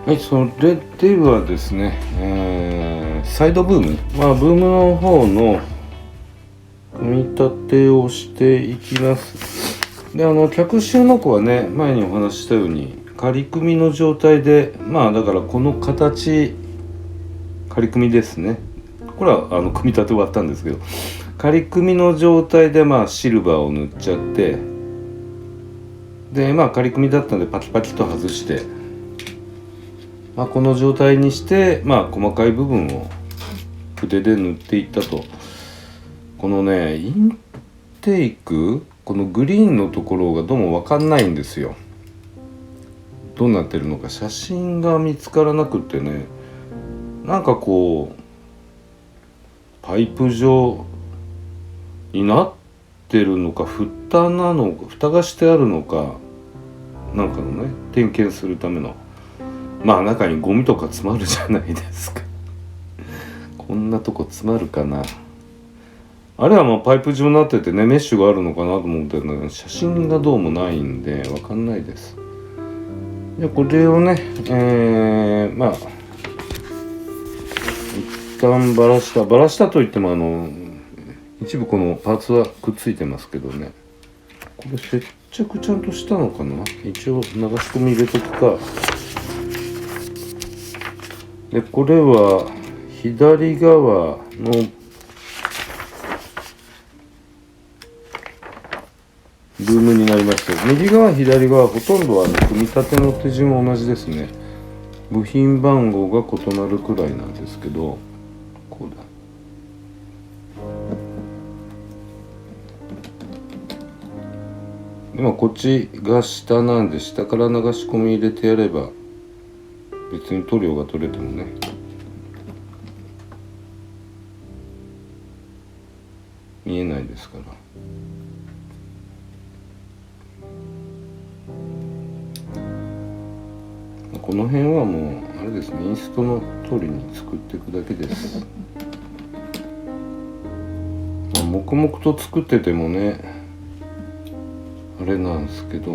はい、それではですね、サイドブーム、ブームの方の組み立てをしていきます。で、客収納庫はね、前にお話ししたように仮組みの状態で、だからこの形仮組みですね。これは組み立て終わったんですけど、仮組みの状態でシルバーを塗っちゃって、で仮組みだったのでパキパキと外して、この状態にして、細かい部分を筆で塗っていったと。このね、インテーク、このグリーンのところがどうも分かんないんですよ。どうなってるのか写真が見つからなくってね、なんかこうパイプ状になってるのか、蓋なのか、蓋がしてあるのか、なんかのね、点検するための、中にゴミとか詰まるじゃないですかこんなとこ詰まるかな。あれはパイプ状になっててね、メッシュがあるのかなと思ってるんだけど、写真がどうもないんでわかんないです。でこれをね、一旦バラしたといっても一部このパーツはくっついてますけどね、これ接着ちゃんとしたのかな。一応流し込み入れとくか。でこれは左側のルームになりますけど、右側左側ほとんど組み立ての手順は同じですね。部品番号が異なるくらいなんですけど、こうだ。でこっちが下なんで、下から流し込み入れてやれば別に塗料が取れてもね、見えないですから。この辺はもうあれですね、インストの通りに作っていくだけです。黙々と作っててもねあれなんですけど、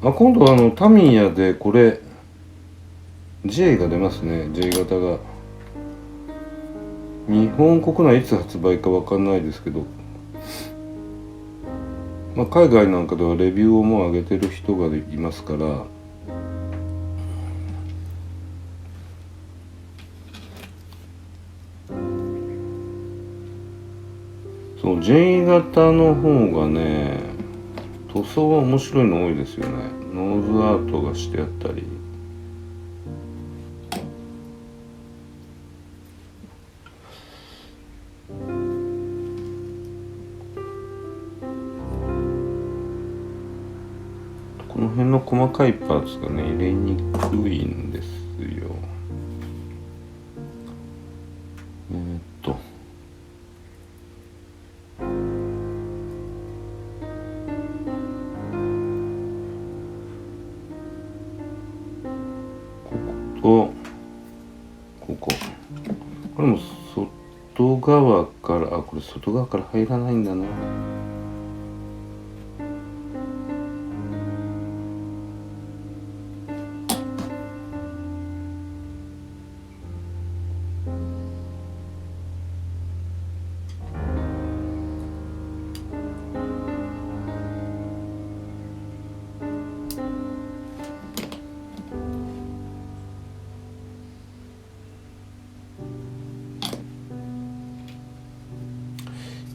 今度はタミヤでこれ J が出ますね。 J 型が日本国内いつ発売か分かんないですけど、海外なんかではレビューをもう上げてる人がいますから、そう J 型の方がね、塗装は面白いの多いですよね。ノーズアートがしてあったり、この辺の細かいパーツがね入れにくいんですよ。これも外側から、これ外側から入らないんだな。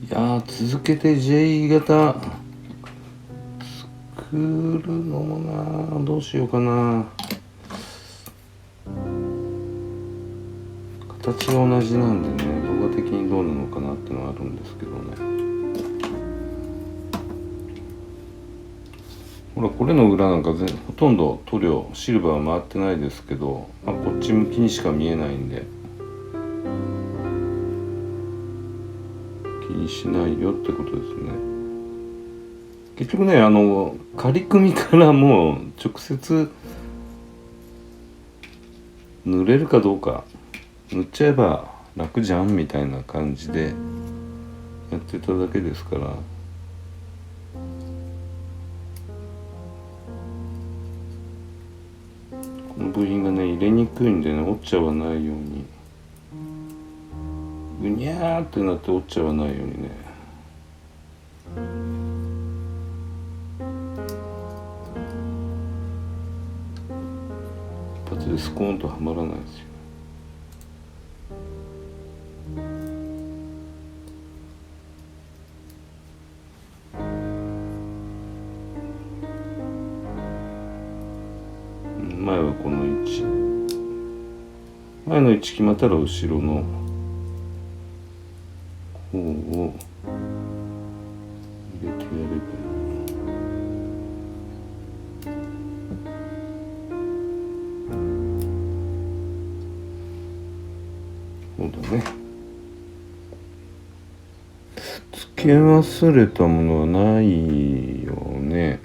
いや続けて J 型作るのもな、どうしようかな。形が同じなんでね、動画的にどうなのかなってのはあるんですけどね。ほらこれの裏なんかほとんど塗料シルバー回ってないですけど、こっち向きにしか見えないんで気にしないよってことですね。結局ね、仮組みからもう直接塗れるかどうか、塗っちゃえば楽じゃんみたいな感じでやってただけですから。こ部品がね入れにくいんでね、折っちゃわないように、ぐにゃーってなって折っちゃわないようにね、一発でスコーンとはまらないですよ。前はこの位置、前の位置決まったら後ろの方を入れてやればいい。そうだね。付け忘れたものはないよね。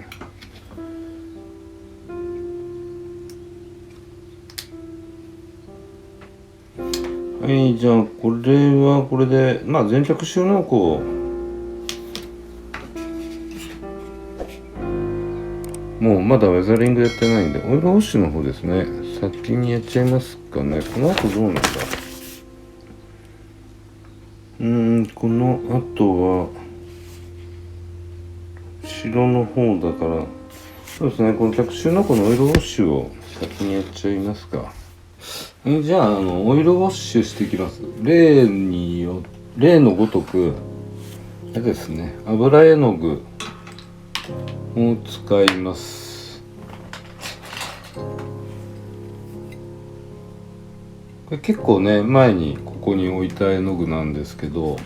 はい、じゃあこれはこれで、まあ前着収納庫もうまだウェザリングやってないんで、オイルウォッシュの方ですね、先にやっちゃいますかね。この後どうなんだ。この後は後ろの方だから、そうですね、この着収納庫のオイルウォッシュを先にやっちゃいますか。じゃあ、オイルウォッシュしていきます。例のごとく、あれですね、油絵の具を使います。これ結構ね、前にここに置いた絵の具なんですけど、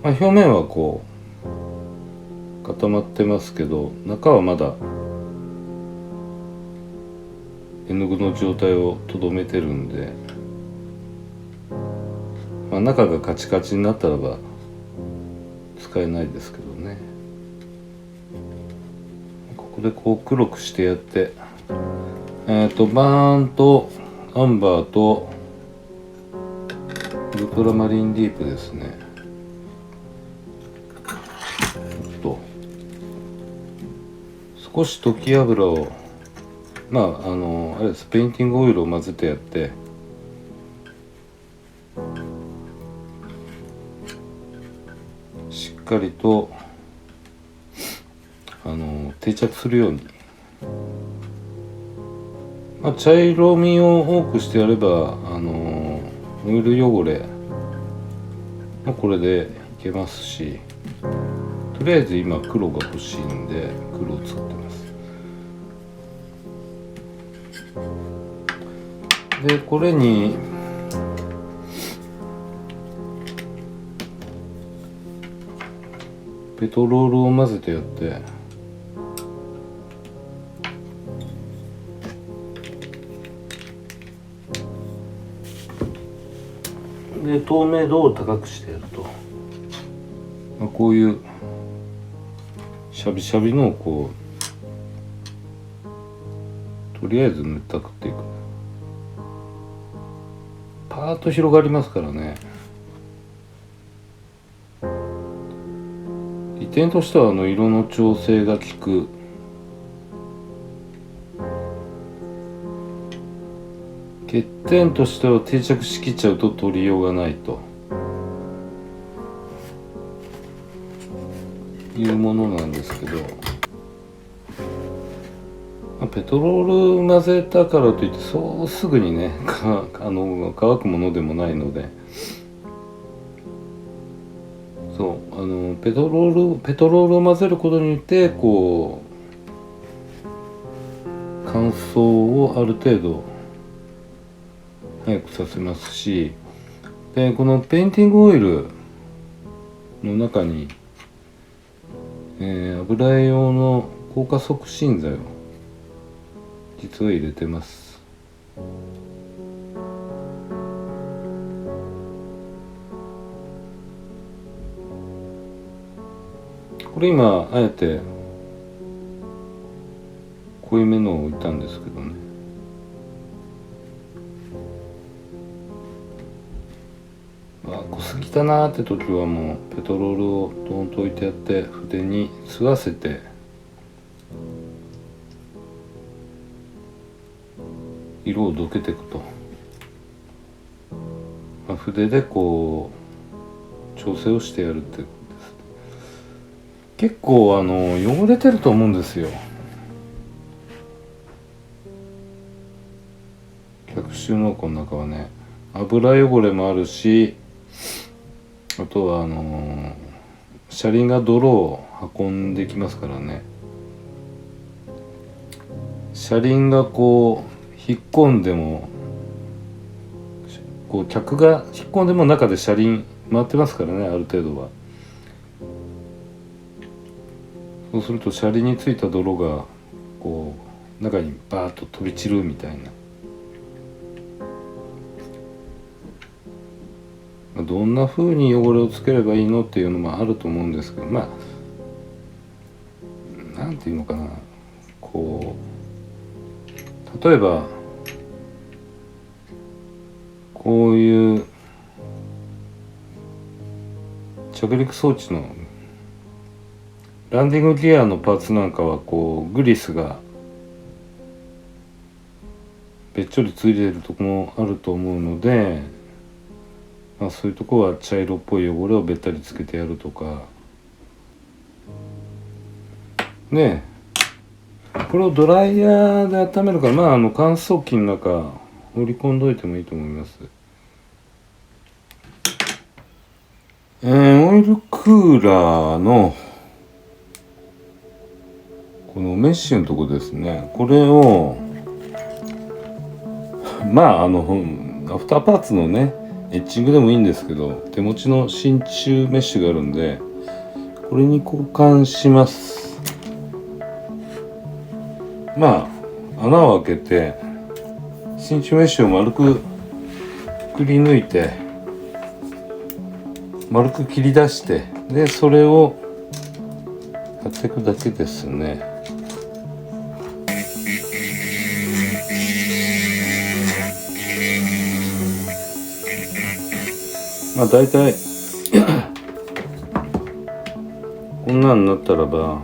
まあ、表面はこう固まってますけど、中はまだ絵の具の状態をとどめてるんで、まあ、中がカチカチになったらば使えないですけどね。ここでこう黒くしてやって、バーンとアンバーとウルトラマリンディープですね。少し溶き油を、まああれです、ペインティングオイルを混ぜてやって、しっかりと定着するように、まあ、茶色みを多くしてやればオイル汚れ、まあ、これでいけますし、とりあえず今黒が欲しいんで黒を使ってます。でこれにペトロールを混ぜてやって、で透明度を高くしてやると、まあ、こういうシャビシャビのをこうとりあえず塗ったくっていく。パーッと広がりますからね。利点としては色の調整が効く。欠点としては定着しきっちゃうと取りようがないというものなんですけど、ペトロール混ぜたからといってそうすぐにね乾くものでもないので、そうペトロールを混ぜることによってこう乾燥をある程度早くさせますし、でこのペインティングオイルの中に、油絵用の硬化促進剤を実は入れてます。これ今あえて濃いめのを置いたんですけどね、濃すぎたなーって時はもうペトロールをドンと置いてやって筆に吸わせて、色をどけていくと、筆でこう調整をしてやるっていうことです。結構汚れてると思うんですよ、客収納庫の中はね。油汚れもあるし、あとは車輪が泥を運んできますからね。車輪がこう引っ込んでも、こう客が引っ込んでも中で車輪回ってますからね、ある程度は。そうすると車輪についた泥がこう中にバーッと飛び散るみたいな。どんな風に汚れをつければいいのっていうのもあると思うんですけど、なんていうのかな、こう例えばこういう着陸装置のランディングギアのパーツなんかはこうグリスがべっちょりついているとこもあると思うので、そういうとこは茶色っぽい汚れをべったりつけてやるとかね。これをドライヤーで温めるから、乾燥機の中放り込んどいてもいいと思います。オイルクーラーのこのメッシュのとこですね、これをアフターパーツのねエッチングでもいいんですけど、手持ちの真鍮メッシュがあるんでこれに交換します。穴を開けて真鍮メッシュを丸くくり抜いて丸く切り出して、でそれをやっていくだけですね。だいたいこんなんなったらば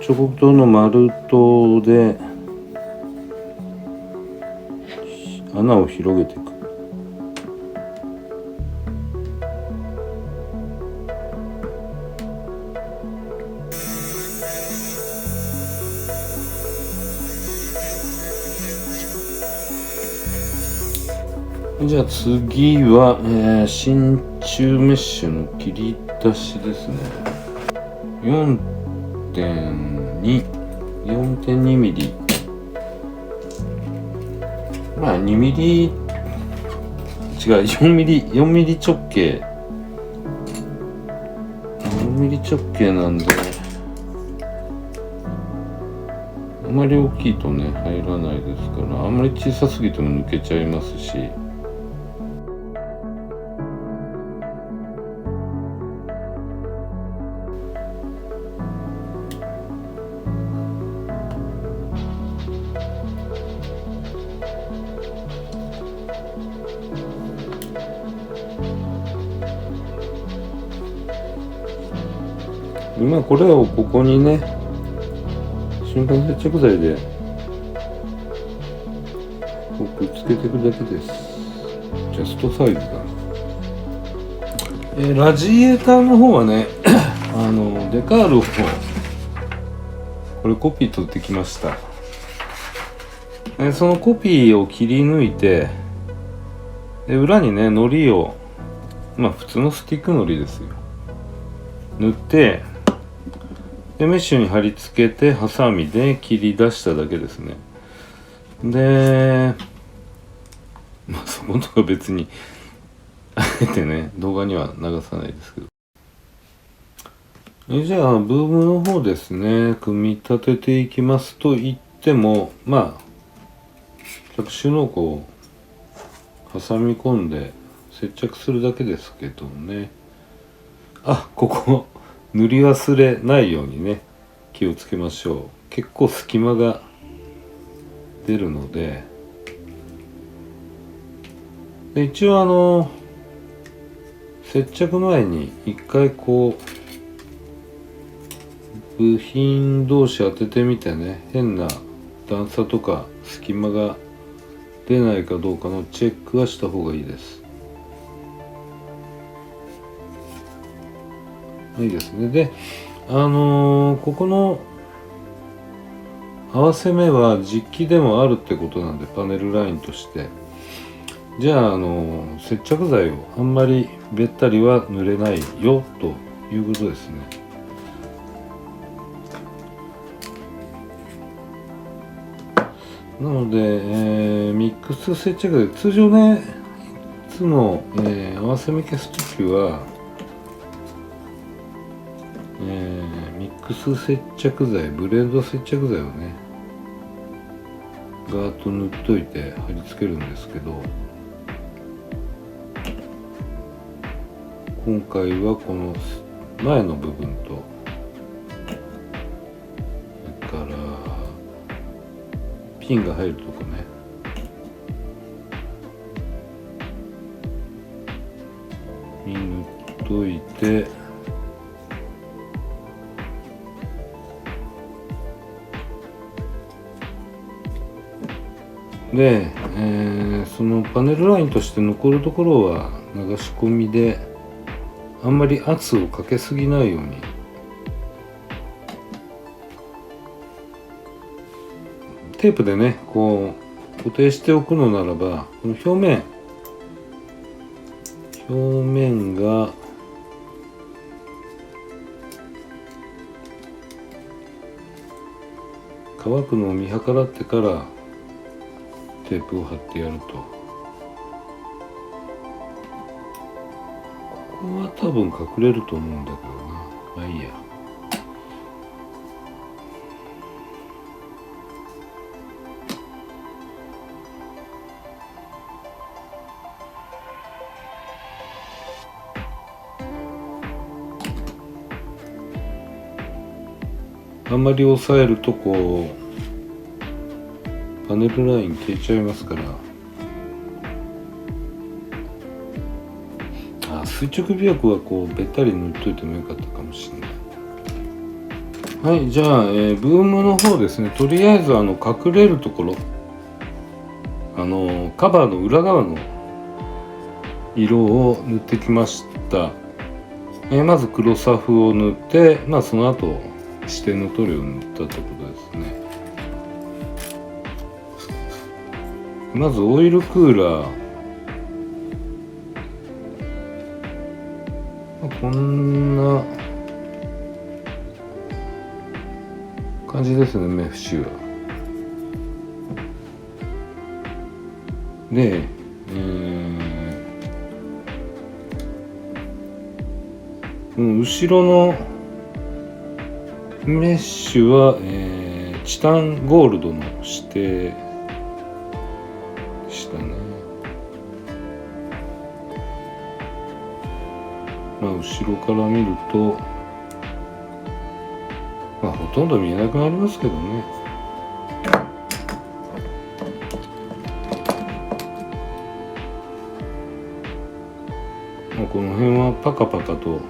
彫刻刀の丸刀で穴を広げていく。じゃあ次は、真鍮メッシュの切り出しですね。4.2 ミリ、2ミリ違う、4ミリ直径4ミリ直径なんで、あまり大きいとね入らないですから、あんまり小さすぎても抜けちゃいますし、今これをここにね瞬間接着剤でこうくっつけていくだけです。ジャストサイズだ。ラジエーターの方はねデカールをこれコピー取ってきました。そのコピーを切り抜いて、で裏にね糊を普通のスティック糊ですよ塗って、でメッシュに貼り付けてハサミで切り出しただけですね。でそことか別にあえてね動画には流さないですけど、じゃあブームの方ですね、組み立てていきますと言っても着収納庫を挟み込んで接着するだけですけどね。ここ塗り忘れないようにね気をつけましょう。結構隙間が出るので、一応接着前に一回こう部品同士当ててみてね、変な段差とか隙間が出ないかどうかのチェックはした方がいいです。いいですね。で、ここの合わせ目は実機でもあるってことなんで、パネルラインとして。じゃあ、接着剤をあんまりべったりは塗れないよということですね。なので、ミックス接着剤、通常ね、いつも、合わせ目消すときは、ミックス接着剤、ブレンド接着剤をね、ガーッと塗っといて貼り付けるんですけど、今回はこの前の部分と、それからピンが入るとこね、に塗っといて、で、そのパネルラインとして残るところは流し込みで、あんまり圧をかけすぎないようにテープでねこう固定しておくのならば、この表面が乾くのを見計らってからテープを貼ってやると、ここは多分隠れると思うんだけどな。まあいいや。あんまり押さえるとこうパネルライン消えちゃいますから。垂直尾翼はこうべったり塗っといてもよかったかもしれない。はい、じゃあ、ブームの方ですね。とりあえず隠れるところ、カバーの裏側の色を塗ってきました。まず黒サフを塗って、その後視点の塗料を塗ったってことですね。まずオイルクーラー、こんな感じですね、目節は。で、後ろのメッシュは、チタンゴールドの指定でしたね。後ろから見ると、ほとんど見えなくなりますけどね。この辺はパカパカと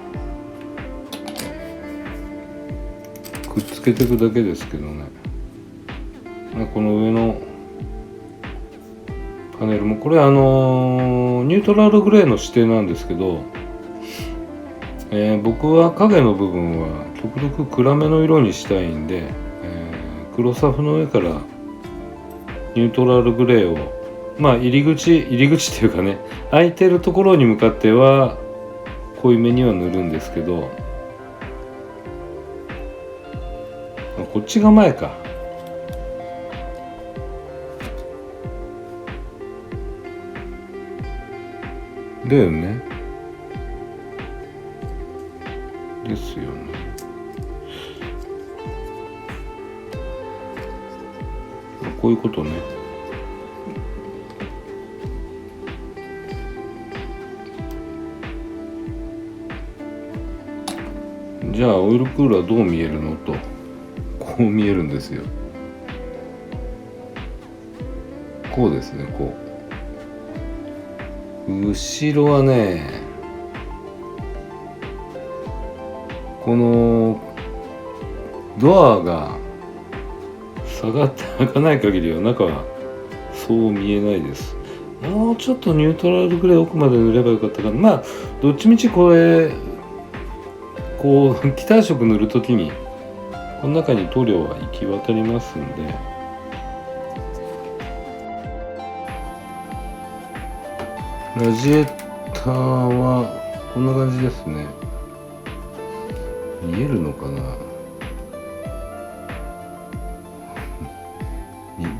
くっつけていくだけですけどね。この上のパネルもこれニュートラルグレーの指定なんですけど、僕は影の部分は極力暗めの色にしたいんで、黒サフの上からニュートラルグレーを入り口っていうかね、空いてるところに向かっては濃いめには塗るんですけど、こっちが前か。だよね。ですよね。こういうことね。じゃあオイルクーラーどう見えるのと、こう見えるんですよ。こうですね、こう。後ろはね、このドアが下がって開かない限りは中はそう見えないです。もうちょっとニュートラルぐらい奥まで塗ればよかったかな。まあどっちみちこれこう気体色塗るときにこの中に塗料は行き渡りますんで、ラジエーターはこんな感じですね。見えるのかな。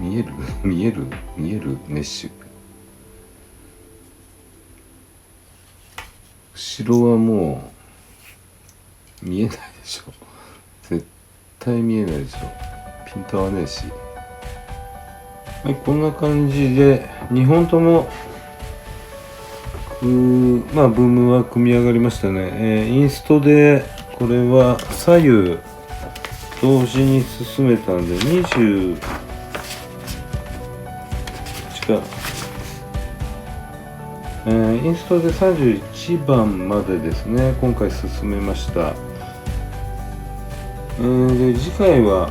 見えるメッシュ。後ろはもう見えないでしょ。絶対見えないでしょ。ピント合わねえし。はい、こんな感じで2本ともまあブームは組み上がりましたね。インストでこれは左右同時に進めたんで20違う、インストで31番までですね、今回進めました。で次回は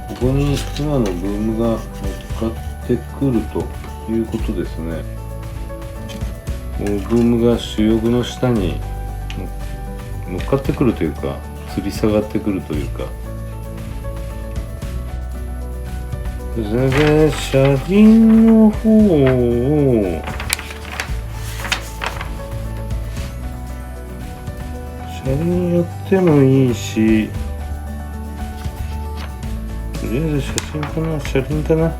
ここに今のブームが乗っかってくるということですね。ブームが主翼の下に乗っかってくるというか、吊り下がってくるというか、それで車輪の方を車輪やってもいいし、とりあえず車輪かな。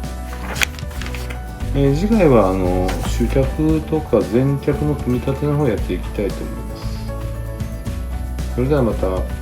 次回は主脚とか前脚の組み立ての方やっていきたいと思います。それではまた。